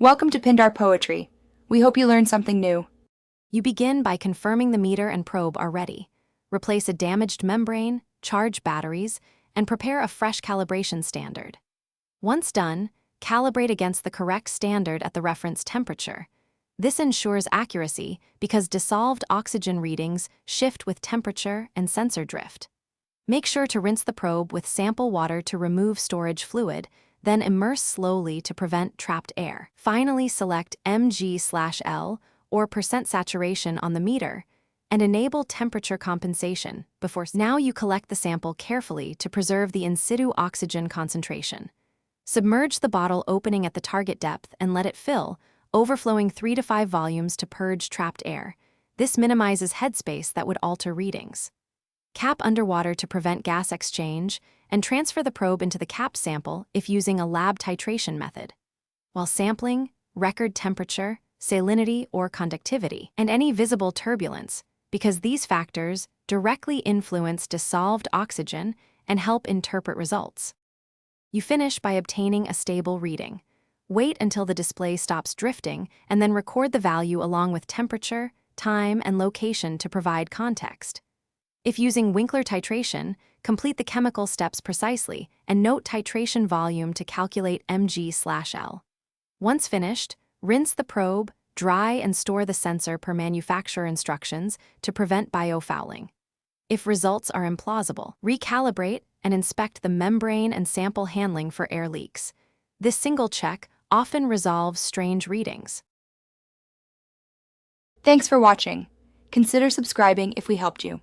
Welcome to Pindar Poetry. We hope you learned something new. You begin by confirming the meter and probe are ready. Replace a damaged membrane, charge batteries, and prepare a fresh calibration standard. Once done, calibrate against the correct standard at the reference temperature. This ensures accuracy because dissolved oxygen readings shift with temperature and sensor drift. Make sure to rinse the probe with sample water to remove storage fluid, then immerse slowly to prevent trapped air. Finally, select mg/L or percent saturation on the meter and enable temperature compensation before. Now you collect the sample carefully to preserve the in situ oxygen concentration. Submerge the bottle opening at the target depth and let it fill, overflowing 3 to 5 volumes to purge trapped air. This minimizes headspace that would alter readings. Cap underwater to prevent gas exchange, and transfer the probe into the cap sample if using a lab titration method. While sampling, record temperature, salinity or conductivity, and any visible turbulence, because these factors directly influence dissolved oxygen and help interpret results. You finish by obtaining a stable reading. Wait until the display stops drifting and then record the value along with temperature, time, and location to provide context. If using Winkler titration, complete the chemical steps precisely and note titration volume to calculate mg/L. Once finished, rinse the probe, dry and store the sensor per manufacturer instructions to prevent biofouling. If results are implausible, recalibrate and inspect the membrane and sample handling for air leaks. This single check often resolves strange readings. Thanks for watching. Consider subscribing if we helped you.